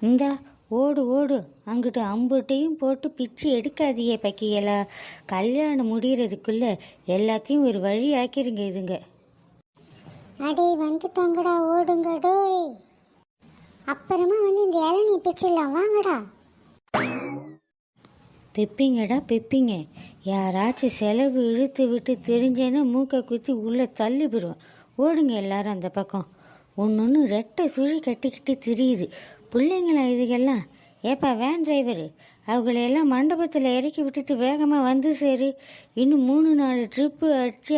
இந்தா ஓடு ஓடு, அங்கிட்டு அம்புட்டையும் போட்டு பிச்சு எடுக்காதியே பக்கியலா. கல்யாணம் முடிகிறதுக்குள்ள எல்லாத்தையும் ஒரு வழி ஆக்கிருங்க இதுங்க. அடே வந்துட்டாங்கடா, ஓடுங்க டோய். அப்புறமா வந்து இந்த இளநீ பிச்சிடலாம், வாங்கடா. பிப்பிங்கடா பிப்பிங்க. யாராச்சும் செலவு இழுத்து விட்டு தெரிஞ்சேன்னா மூக்கை குத்தி உள்ளே தள்ளி போடுவேன். ஓடுங்க எல்லாரும் அந்த பக்கம். ஒன்று ரெட்டை சுழி கட்டிக்கிட்டு திரியுது பிள்ளைங்களா இதுகெல்லாம். ஏப்பா வேன் டிரைவரு, அவங்களையெல்லாம் மண்டபத்தில் இறக்கி விட்டுட்டு வேகமாக வந்து சேரு. இன்னும் 3-4 ட்ரிப்பு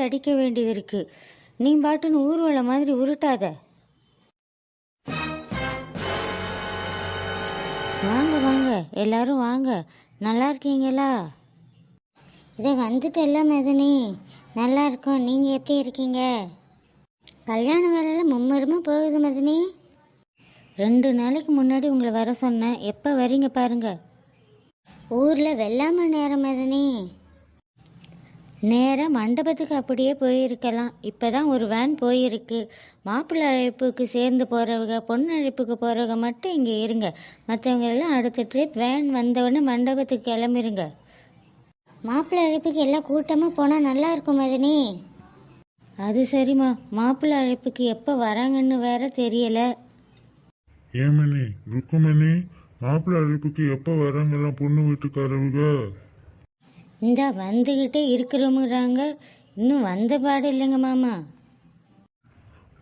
அடிக்க வேண்டியது இருக்குது. நீ பாட்டுன்னு ஊர்வலம் மாதிரி உருட்டாத. வாங்க வாங்க எல்லாரும் வாங்க. நல்லா இருக்கீங்களா? இதை வந்துட்டல்ல மதனி, நல்லா இருக்கோம். நீங்கள் எப்படி இருக்கீங்க? கல்யாண வேலையில் மும்மரமாக போகுது மதனி. 2 நாளைக்கு முன்னாடி உங்களை வர சொன்னேன். எப்போ வரீங்க பாருங்க. ஊரில் வெள்ளாமை நேரம் மதனி. நேராக மண்டபத்துக்கு அப்படியே போயிருக்கலாம். இப்போ தான் ஒரு வேன் போயிருக்கு. மாப்பிள்ளை அழைப்புக்கு சேர்ந்து போகிறவங்க, பொண்ணு அழைப்புக்கு போகிறவங்க மட்டும் இங்கே இருங்க. மற்றவங்க எல்லாம் அடுத்த ட்ரிப் வேன் வந்தவொடனே மண்டபத்துக்கு கிளம்பிருங்க. மாப்பிள்ளை அழைப்புக்கு எல்லாம் கூட்டமாக போனால் நல்லா இருக்கும் மதனி. அது சரிம்மா, மாப்பிள்ளை அழைப்புக்கு எப்போ வராங்கன்னு வேற தெரியலை. ஏமணி ருக்குமணி, மாப்பிள்ளை அழைப்புக்கு எப்போ வராங்கலாம் பொண்ணு வீட்டுக்காரவுங்க? இந்தா வந்துக்கிட்டே இருக்கிறோமுறாங்க. இன்னும் வந்த பாடு இல்லைங்க மாமா.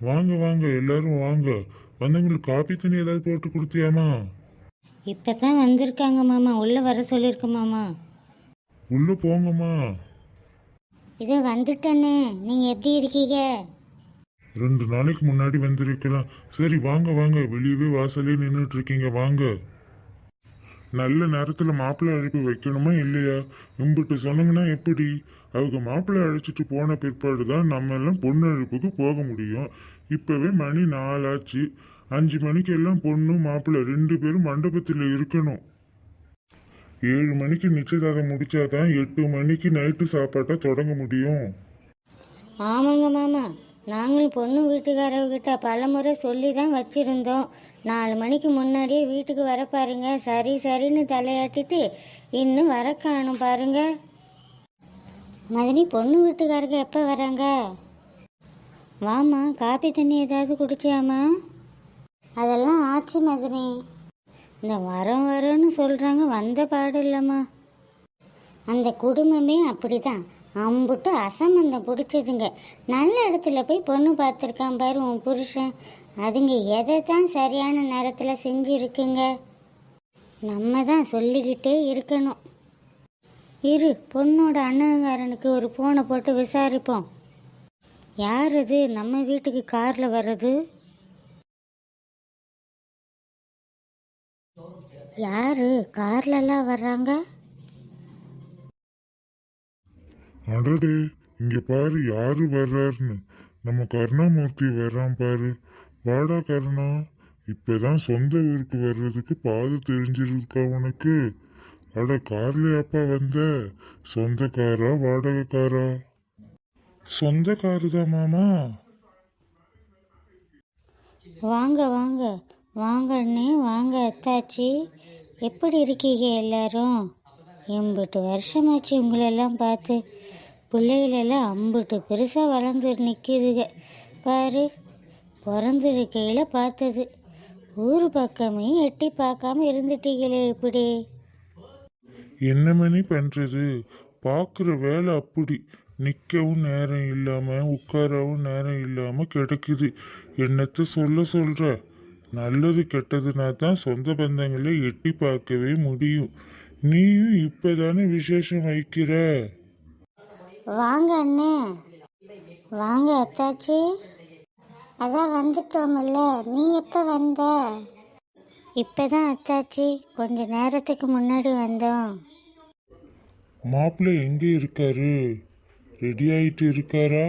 வாங்க வாங்க எல்லாரும் வாங்க. வந்தவங்களுக்கு காப்பி தண்ணி ஏதாவது போட்டு கொடுத்தியாமா? இப்போ தான் வந்திருக்காங்க மாமா. உள்ளே வர சொல்லியிருக்க மாமா. உள்ள போங்கம்மா. இதோ வந்துட்டேனே, நீங்கள் எப்படி இருக்கீங்க? 2 நாளைக்கு முன்னாடி வந்திருக்கலாம். சரி வாங்க வாங்க, வெளியவே வாசலே நின்றுட்டு இருக்கீங்க, வாங்க. நல்ல நேரத்தில் மாப்பிள்ளை அழைப்பு வைக்கணுமா இல்லையா? இம்பிட்டு சொன்னீங்கன்னா எப்படி? அவங்க மாப்பிள்ளை அழைச்சிட்டு போன பிற்பாடு தான் நம்ம எல்லாம் பொண்ணு அழைப்புக்கு போக முடியும். இப்போவே மணி 4 ஆச்சு. 5 மணிக்கு எல்லாம் பொண்ணு மாப்பிள்ளை 2 பேரும் மண்டபத்தில் இருக்கணும். 7 மணிக்கு நிச்சயதார்த்தம் முடிச்சாதான் 8 மணிக்கு நைட்டு சாப்பாட்டை தொடங்க முடியும். ஆமாங்க மாமா, நாங்களும் பொண்ணு வீட்டுக்காரவகிட்ட பல முறை சொல்லி தான் வச்சுருந்தோம். 4 மணிக்கு முன்னாடியே வீட்டுக்கு வர பாருங்க. சரி சரின்னு தலையாட்டிட்டு இன்னும் வர காணும் பாருங்க. மதனி, பொண்ணு வீட்டுக்காரங்க எப்போ வராங்க? வாமா, காப்பி தண்ணி ஏதாவது குடிச்சியாமா? அதெல்லாம் ஆச்சு மதனி. இந்த வரோன்னு சொல்கிறாங்க, வந்த பாடு இல்லைம்மா. அந்த குடும்பமே அப்படிதான், அம்புட்டு அசம்பந்தம் பிடிச்சதுங்க. நல்ல இடத்துல போய் பொண்ணு பார்த்துருக்கான் பாரு உன் புருஷன். அதுங்க எதை தான் சரியான நேரத்தில் செஞ்சுருக்குங்க. நம்ம தான் சொல்லிக்கிட்டே இருக்கணும். இரு, பொண்ணோட அண்ணங்காரனுக்கு ஒரு ஃபோனை போட்டு விசாரிப்போம். யார் அது நம்ம வீட்டுக்கு காரில் வர்றது? யாரு கார்லலாம் வர்றாங்க? அடடே, இங்க பாரு யாரு வர்றாருன்னு. நம்ம கருணாமூர்த்தி வர்றான் பாரு. வாடா கருணா, இப்பதான் சொந்த ஊருக்கு வர்றதுக்கு பாதை தெரிஞ்சிருக்கா உனக்கு? அட கார்லயாப்பா வந்த? சொந்த காரா வாடகை காரா? சொந்த காரு தான் மாமா. வாங்க வாங்க வாங்க அண்ணே, வாங்க அத்தாச்சி. எப்படி இருக்கீங்க எல்லாரும்? எம்பிட்டு வருஷமாச்சு உங்களெல்லாம் பார்த்து. பிள்ளைகளெல்லாம் அம்பிட்டு பெருசாக வளர்ந்து நிற்கிதுங்க பாரு. பிறந்திருக்கையில் பார்த்தது, ஊர் பக்கமே எட்டி பார்க்காம இருந்துட்டீங்களே இப்படி. என்ன மணி பண்றது, பார்க்குற வேலை அப்படி. நிற்கவும் நேரம் இல்லாமல் உட்காரவும் நேரம் இல்லாமல் கிடக்குது. என்னத்தை சொல்கிற? நல்லது கெட்டதுனா தான் சொந்த பந்தங்களை எட்டி பார்க்கவே முடியும். நீயும் இப்போதானே விசேஷம் வைக்கிற. வாங்க அண்ணே, வாங்க அத்தாச்சி. அதான் வந்துட்டோம்ல, நீ எப்போ வந்த? இப்போ தான் அத்தாச்சி, கொஞ்ச நேரத்துக்கு முன்னாடி வந்தோம். மாப்பிள்ளை எங்கே இருக்காரு? ரெடி ஆயிட்டு இருக்காரா?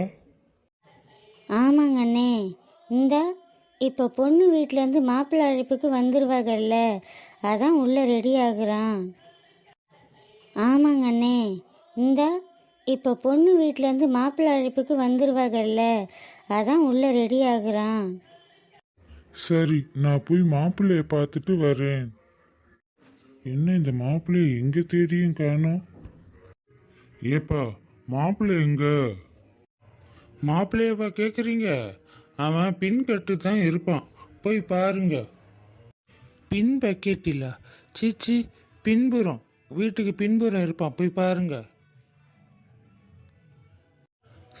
ஆமாங்க அண்ணே, இப்போ பொண்ணு வீட்டிலேருந்து மாப்பிள்ளை அழைப்புக்கு வந்துடுவாங்கல்ல, அதான் உள்ளே ரெடி ஆகுறான். ஆமாங்க அண்ணே, இப்போ பொண்ணு வீட்டிலேருந்து மாப்பிள்ளை அழைப்புக்கு வந்துடுவாங்கல்ல, அதான் உள்ளே ரெடி ஆகுறான். சரி, நான் போய் மாப்பிள்ளைய பார்த்துட்டு வரேன். என்ன இந்த மாப்பிள்ளைய எங்க தேடியும் காணோம்? ஏப்பா, மாப்பிள்ளை எங்க? மாப்பிள்ளையப்பா கேட்குறீங்க? அவன் பின் கட்டு தான் இருப்பான், போய் பாருங்க. பின் பக்கெட் இல்ல, சீச்சி, பின்புறம், வீட்டுக்கு பின்புறம் இருப்பான், போய் பாருங்க.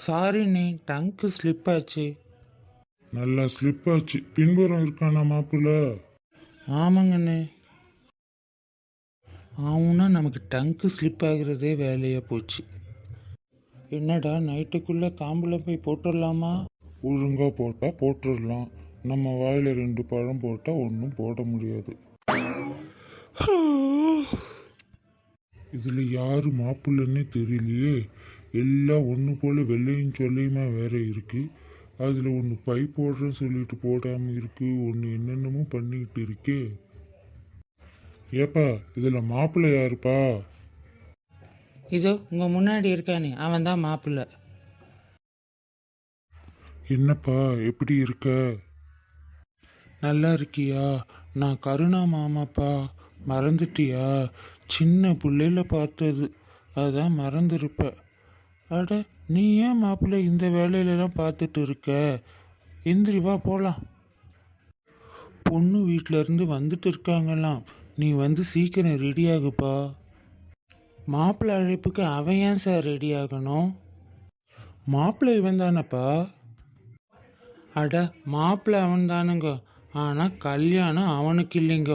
சாரி நீ, டங்கு ஸ்லிப் ஆச்சு. நல்லா ஸ்லிப் ஆச்சு. பின்புறம் இருக்கானா மாப்பிள்ள? ஆமாங்கண்ணே. ஆவுன்னா நமக்கு டங்கு ஸ்லிப் ஆகுறதே வேலையாக போச்சு. என்னடா நைட்டுக்குள்ளே தாம்பூலம் போய் போட்டுடலாமா? ஒழுங்காக போட்டால் போட்டுடலாம். நம்ம வாயில் 2 பழம் போட்டால் ஒன்றும் போட முடியாது. இதில் யார் மாப்பிள்ளைன்னே தெரியலையே. எல்லாம் ஒன்று போல் வெள்ளையும் சொல்லியுமா வேற இருக்கு. அதில் ஒன்று பை போடுறேன்னு சொல்லிட்டு போடாமல் இருக்கு, ஒன்று என்னென்னமோ பண்ணிக்கிட்டு இருக்கே. ஏப்பா, இதில் மாப்பிள்ளை யாருப்பா? இதோ உங்க முன்னாடி இருக்கானே, அவன் தான் மாப்பிள்ளை. என்னப்பா, எப்படி இருக்க? நல்லா இருக்கியா? நான் கருணா மாமாப்பா. மறந்துட்டியா? சின்ன பிள்ளையில பார்த்தது, அதான் மறந்துருப்ப. அட, நீ ஏன் மாப்பிள்ளை இந்த வேலையிலலாம் பார்த்துட்டு இருக்க? எந்திரி வா போகலாம். பொண்ணு வீட்டில இருந்து வந்துட்டு இருக்காங்களாம், நீ வந்து சீக்கிரம் ரெடி ஆகுப்பா. மாப்பிள்ளை அழைப்புக்கு அவன் ஏன் சார் ரெடி ஆகணும்? மாப்பிள்ளை இவன் தானப்பா. அட, மாப்பிள்ளை அவன் தானுங்க, ஆனால் கல்யாணம் அவனுக்கு இல்லைங்க.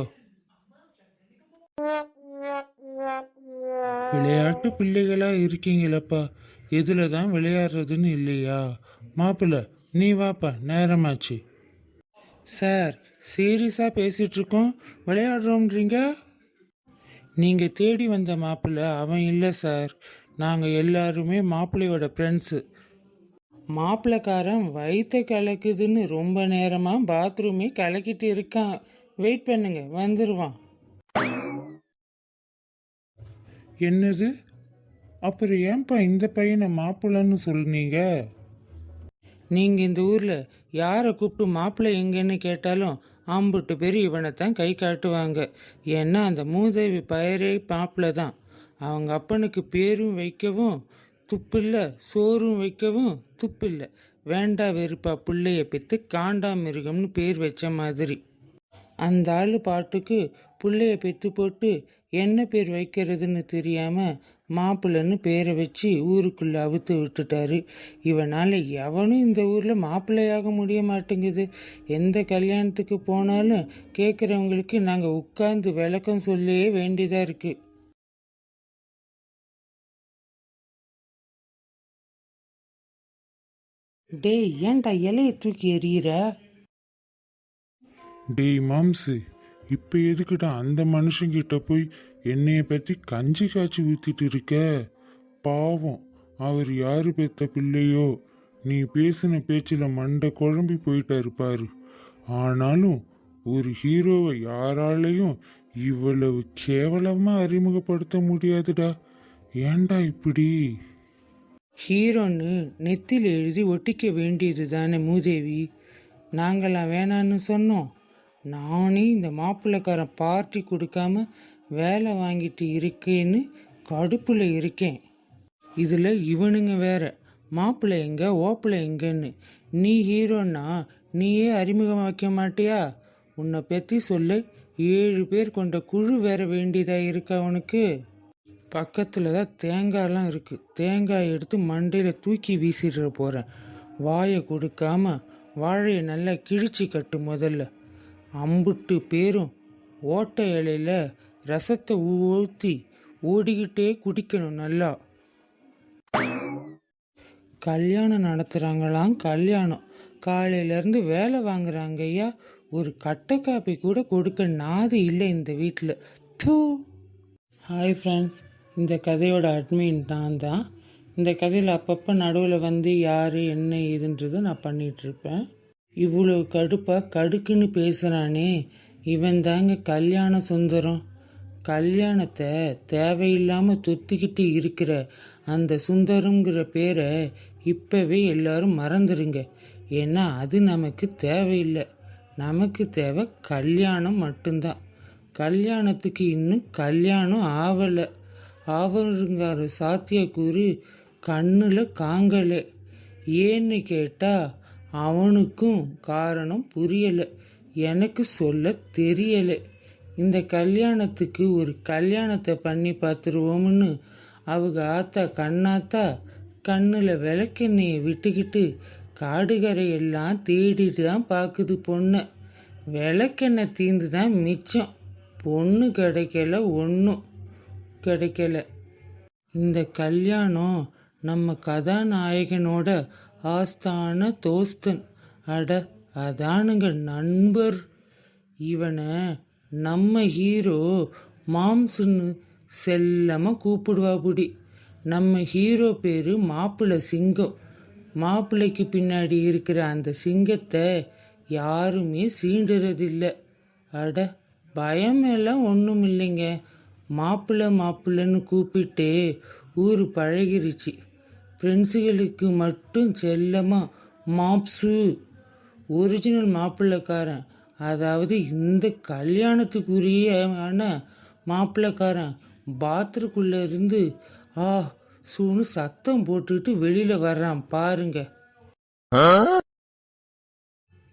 விளையாட்டு பிள்ளைகளா இருக்கீங்களப்பா, எதுல தான் விளையாடுறதுன்னு இல்லையா? மாப்பிள்ளை நீ வாப்பா, நேரமாச்சு. சார், சீரியஸாக பேசிகிட்டு இருக்கோம், விளையாடுறோம்ன்றீங்க? நீங்கள் தேடி வந்த மாப்பிள்ளை அவன் இல்லை சார். நாங்கள் எல்லாருமே மாப்பிள்ளையோட ஃப்ரெண்ட்ஸு. மாப்பிள்ளைக்காரன் வயிற்ற கலக்குதுன்னு ரொம்ப நேரமாக பாத்ரூமே கலக்கிட்டு இருக்கான். வெயிட் பண்ணுங்க, வந்துடுவான். என்னது? அப்புறம் ஏன்பா இந்த பையனை மாப்பிள்ளைன்னு சொன்னீங்க? நீங்கள் இந்த ஊரில் யாரை கூப்பிட்டு மாப்பிள்ளை எங்கன்னு கேட்டாலும் அம்புட்டு பேர் இவனைத்தான் கை காட்டுவாங்க. ஏன்னா அந்த மூதேவி பயிரே மாப்பிள்ளை தான். அவங்க அப்பனுக்கு பேரும் வைக்கவும் துப்பில்லை, சோறும் வைக்கவும் துப்பில்லை. வேண்டா வெறுப்பா பிள்ளைய பெற்று காண்டாமிருகம்னு பேர் வச்ச மாதிரி. அந்த ஆள் பாட்டுக்கு பிள்ளைய பெற்று போட்டு என்ன பேர் வைக்கிறதுன்னு தெரியாமல் மாப்பிள்ளைன்னு பேரை வச்சு ஊருக்குள்ளே அவுத்து விட்டுட்டாரு. இவனால் எவனும் இந்த ஊரில் மாப்பிள்ளையாக முடிய மாட்டேங்குது. எந்த கல்யாணத்துக்கு போனாலும் கேட்குறவங்களுக்கு நாங்கள் உட்கார்ந்து விளக்கம் சொல்லியே வேண்டியதாக இருக்குது. டேய், ஏன்டா இலையை தூக்கி எறிகிற? டேய் மாம்சு, இப்போ எதுக்குடா அந்த மனுஷங்கிட்ட போய் என்னைய பற்றி கஞ்சி காய்ச்சி ஊற்றிட்டு இருக்க? பாவம், அவர் யாரு பெத்த பிள்ளையோ. நீ பேசின பேச்சில் மண்டை குழம்பி போயிட்டாரு பாரு. ஆனாலும் ஒரு ஹீரோவை யாராலையும் இவ்வளவு கேவலமாக அறிமுகப்படுத்த முடியாதுடா. ஏன்டா இப்படி? ஹீரோன்னு நெத்தியில் எழுதி ஒட்டிக்க வேண்டியது தானே மூதேவி. நாங்களாம் வேணான்னு சொன்னோம்? நானே இந்த மாப்பிள்ளைக்காரன் பார்ட்டி கொடுக்காம வேலை வாங்கிட்டு இருக்கேன்னு கடுப்பில் இருக்கேன். இதில் இவனுங்க வேற மாப்பிள்ளை எங்க ஓப்பிள்ளை எங்கன்னு. நீ ஹீரோன்னா நீயே அறிமுகம் வைக்க மாட்டியா? உன்னை பற்றி சொல்ல 7 பேர் கொண்ட குழு வேற வேண்டியதாக இருக்கு அவனுக்கு. பக்கத்தில் தான் தேங்காயெல்லாம் இருக்குது. தேங்காய் எடுத்து மண்டையில் தூக்கி வீசிடுற போகிறேன். வாயை கொடுக்காம வாழையை நல்லா கிழிச்சு கட்டு முதல்ல. அம்புட்டு பேரும் ஓட்டை இலையில ரசத்தை ஊற்றி ஓடிக்கிட்டே குடிக்கணும் நல்லா. கல்யாணம் நடத்துகிறாங்களாம். கல்யாணம் காலையிலேருந்து வேலை வாங்குறாங்க ஐயா. ஒரு கட்டை காப்பி கூட கொடுக்க நாதி இல்லை இந்த வீட்டில். தூ. ஹாய் ஃப்ரெண்ட்ஸ், இந்த கதையோட அட்மின் நான் தான். இந்த கதையில் அப்பப்போ நடுவில் வந்து யார் என்ன ஏதுன்றதை நான் பண்ணிகிட்ருப்பேன். இவ்வளோ கடுப்பாக கடுக்குன்னு பேசுகிறானே, இவன் தாங்க கல்யாண சுந்தரம். கல்யாணத்தை தேவையில்லாமல் தொத்திக்கிட்டு இருக்கிற அந்த சுந்தரங்கிற பேரை இப்போவே எல்லாரும் மறந்துடுங்க. ஏன்னா அது நமக்கு தேவையில்லை. நமக்கு தேவை கல்யாணம் மட்டும்தான். கல்யாணத்துக்கு இன்னும் கல்யாணம் ஆவலை. ஆவருங்கிற சாத்தியக்கூறு கண்ணில் காங்கலை. ஏன்னு கேட்டால் அவனுக்கும் காரணம் புரியலை, எனக்கு சொல்ல தெரியலை. இந்த கல்யாணத்துக்கு ஒரு கல்யாணத்தை பண்ணி பார்த்துருவோம்னு அவங்க ஆத்தா கண்ணாத்தா கண்ணில் விளக்கெண்ணெயை விட்டுக்கிட்டு காடுகரையெல்லாம் தேடிட்டு தான் பார்க்குது பொண்ணை. விளக்கெண்ணெய் தீர்ந்து தான் மிச்சம். பொண்ணு கிடைக்கல, ஒன்றும் கிடைக்கல. இந்த கல்யாணம் நம்ம கதாநாயகனோட ஆஸ்தான தோஸ்தன், அட அதானுங்க நண்பர். இவனை நம்ம ஹீரோ மாம்சுன்னு செல்லமாக கூப்பிடுவாபுடி. நம்ம ஹீரோ பேர் மாப்பிள்ளை சிங்கம். மாப்பிள்ளைக்கு பின்னாடி இருக்கிற அந்த சிங்கத்தை யாருமே சீண்டுறதில்லை. அட பயமெல்லாம் ஒன்றும் இல்லைங்க. மாப்பிள்ளைன்னு கூப்பிட்டு ஊர் பழகிருச்சு. ஃப்ரெண்ட்ஸுகளுக்கு மட்டும் செல்லமாக மாப்ஸு. ஒரிஜினல் மாப்பிள்ளைக்காரன், அதாவது இந்த கல்யாணத்துக்குரியான மாப்பிள்ளைக்காரன் பாத்ரூக்குள்ளே இருந்து சூன்னு சத்தம் போட்டுட்டு வெளியில் வர்றான் பாருங்க.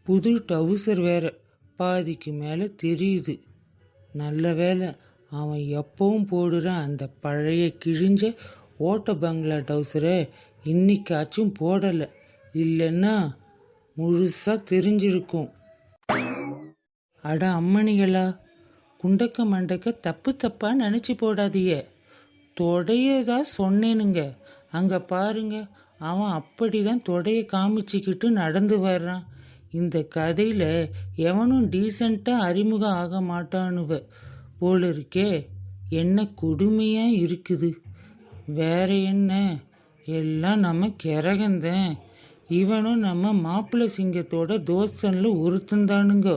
புது டவுசர் வேற பாதிக்கு மேலே தெரியுது. நல்ல வேலை அவன் எப்பவும் போடுற அந்த பழைய கிழிஞ்ச ஓட்ட பங்களா டவுசரை இன்னைக்காச்சும் போடலை. இல்லைன்னா முழுசாக தெரிஞ்சிருக்கும். அட அம்மணிகளா, குண்டக்க மண்டக்க தப்பு தப்பாக நினச்சி போடாதீய. தொடையதான் சொன்னேனுங்க. அங்கே பாருங்க, அவன் அப்படி தான் தொடையை காமிச்சிக்கிட்டு நடந்து வர்றான். இந்த கதையில் எவனும் டீசெண்டாக அறிமுகம் ஆக மாட்டானுவ போல இருக்கே. என்ன கொடுமையாக இருக்குது. வேற என்ன, எல்லாம் நம்ம கிறகந்தேன். இவனும் நம்ம மாப்பிள்ளை சிங்கத்தோட தோஸ்தனில் ஒருத்தந்தானுங்க.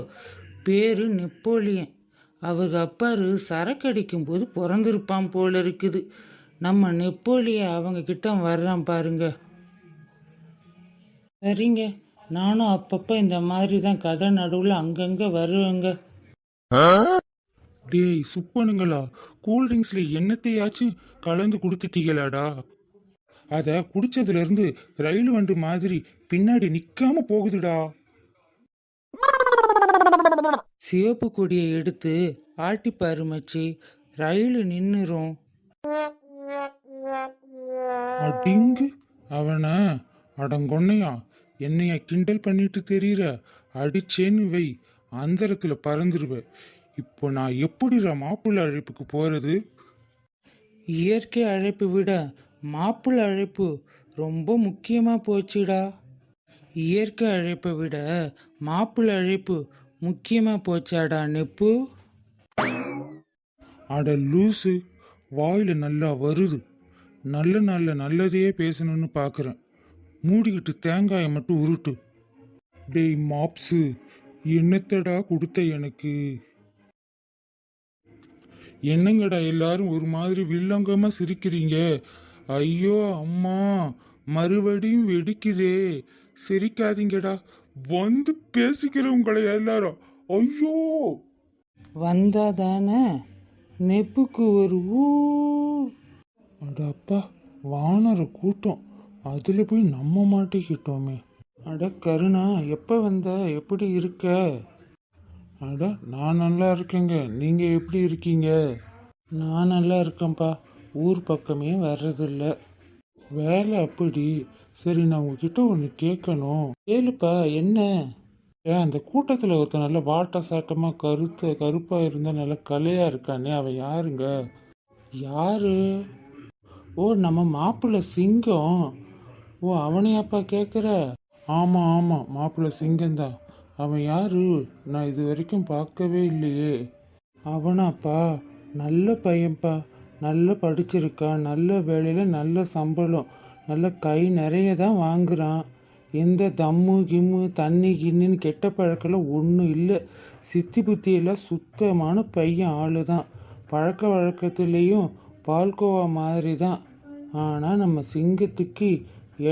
பேரு நெப்போலியன். அவங்க அப்பாரு சரக்கு அடிக்கும் போது பிறந்திருப்பான் போல இருக்குது. நம்ம நெப்போலியன் அவங்க கிட்ட வர்றான் பாருங்க. சரிங்க, நானும் அப்பப்போ இந்த மாதிரி தான் கதை நடுவில் அங்கங்கே வருவேங்க. டேய் சுப்பனுங்களா, கூல்ட்ரிங்க்ஸ்ல என்னத்தையாச்சும் கலந்து கொடுத்துட்டீங்களாடா? அதை குடிச்சதுல இருந்து ரயில் வண்டு மாதிரி பின்னாடி நிக்காம போகுதுடா. சிவப்பு கொடியை எடுத்து ஆட்டிப்பாரு மச்சி, ரயில் நின்னுரும். அடிங்கு அவன அடங்கொன்னையா, என்னைய கிண்டல் பண்ணிட்டு தெரியுற? அடிச்சேன்னு வை, அந்தரத்துல பறந்துருவ. இப்போ நான் எப்படிடா மாப்பிள்ளை அழைப்புக்கு போறது? இயற்கை அழைப்பு விட மாப்பிள்ளை அழைப்பு ரொம்ப முக்கியமாக போச்சுடா. இயற்கை அழைப்பை விட மாப்பிள்ளை அழைப்பு முக்கியமாக போச்சாடா நெப்பு? அட லூசு, வாயில நல்லா வருது. நல்லதையே பேசணும்னு பார்க்குறேன். மூடிக்கிட்டு தேங்காயை மட்டும் உருட்டு. டேய் மாப்ஸு, என்னத்தடா கொடுத்த எனக்கு? என்னங்கடா எல்லாரும் ஒரு மாதிரி வில்லங்கமா சிரிக்கிறீங்க? ஐயோ அம்மா, மறுபடியும் வெடிக்குதே. சிரிக்காதீங்கடா, வந்து பேசிக்கிறவங்களை எல்லாரும். ஐயோ, வந்தாதானே நெப்புக்கு ஒரு அட அப்பா, வானர கூட்டம். அதில் போய் நம்ம மாட்டிக்கிட்டோமே. அட கருணா, எப்போ வந்த? எப்படி இருக்க? அட நான் நல்லா இருக்கேங்க, நீங்கள் எப்படி இருக்கீங்க? நான் நல்லா இருக்கேன்ப்பா. ஊர் பக்கமே வர்றதில்ல. வேலை அப்படி. சரி, நான் உங்ககிட்ட ஒன்று கேட்கணும். கேளுப்பா, என்ன? அந்த கூட்டத்தில் ஒருத்தன் நல்ல வாட்ட சாட்டமாக கருப்பாக இருந்தால் நல்ல கலையாக இருக்கானே, அவன் யாருங்க? யாரு? ஓ, நம்ம மாப்பிள்ளை சிங்கம். ஓ, அவனையாப்பா கேட்குற? ஆமாம், மாப்பிள்ளை சிங்கம்தான். அவன் யாரு? நான் இது வரைக்கும் பார்க்கவே இல்லையே. அவனாப்பா, நல்ல பையன்ப்பா. நல்லா படிச்சிருக்கான், நல்ல வேலையில் நல்ல சம்பளம், நல்ல கை நிறைய தான் வாங்குறான். எந்த தம்மு கிம்மு தண்ணி கிண்ணின்னு கெட்ட பழக்கெல்லாம் ஒன்றும் இல்லை. சித்தி புத்தியெல்லாம் சுத்தமான பையன் ஆளு தான். பழக்க வழக்கத்துலேயும் பால்கோவா மாதிரி தான். ஆனால் நம்ம சிங்கத்துக்கு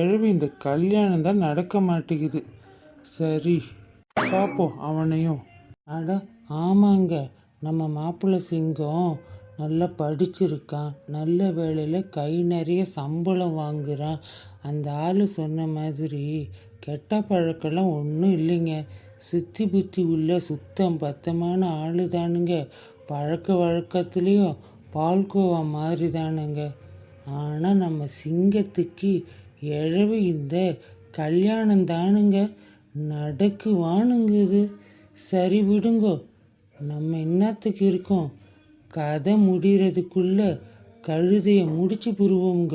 எழவி இந்த கல்யாணம் தான் நடக்க மாட்டேங்குது. சரி, பார்ப்போம் அவனையும். அட ஆமாங்க, நம்ம மாப்பிள்ளை சிங்கம் நல்லா படிச்சிருக்கான், நல்ல வேலையில் கை நிறைய சம்பளம் வாங்குறான். அந்த ஆள் சொன்ன மாதிரி கெட்ட பழக்கெல்லாம் ஒன்றும் இல்லைங்க. சுத்தி புத்தி உள்ள சுத்தம் பத்தமான ஆளு தானுங்க. பழக்க வழக்கத்துலேயும் பால்கோவா மாதிரி தானுங்க. ஆனால் நம்ம சிங்கத்துக்கு எழவு இந்த கல்யாணம் தானுங்க நடக்குவானுங்குது. சரி விடுங்கோ, நம்ம என்னத்துக்கு இருக்கோம், கதை முடிகிறதுக்குள்ள கழுதைய முடிச்சு புருவோங்க.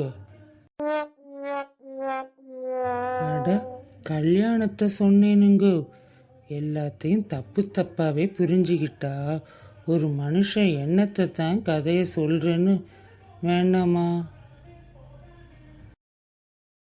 அட கல்யாணத்தை சொன்னேனுங்க, எல்லாத்தையும் தப்பு தப்பாவே புரிஞ்சுக்கிட்டா ஒரு மனுஷன் என்னத்தை தான் கதையை சொல்கிறேன்னு வேண்டாமா?